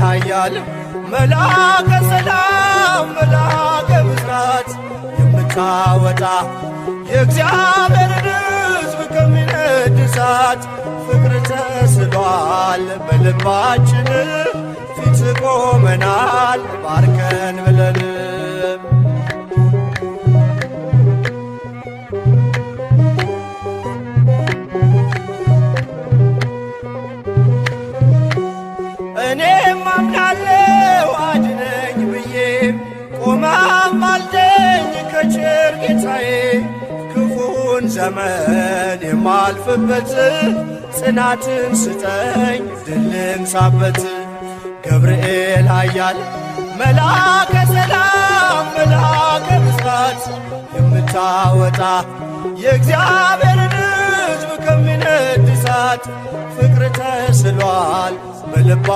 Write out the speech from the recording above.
ኃያል መልአከ ሰላም መልአከ ብስራት የምታወጣ የእግዚአብሔርን ሕዝብ ከሚነድ እሳት ፍቅር ተስሏል በልባችን ፊት ቆመናል ባርከን ብለን እኔም አምናለሁ አድነኝ ብዬ ቆመህ አልደኝ ከቸር ጌታዬ ክፉን ዘመን የማልፍበት ጽናትን ስጠኝ ድልን ሳበት ገብርኤል ኃያል መልአከ ሰላም መልአከ ብስራት የምታወጣ የእግዚአብሔርን ሕዝብ ከሚነድ እሳት ፍቅር ተስሏል በልባ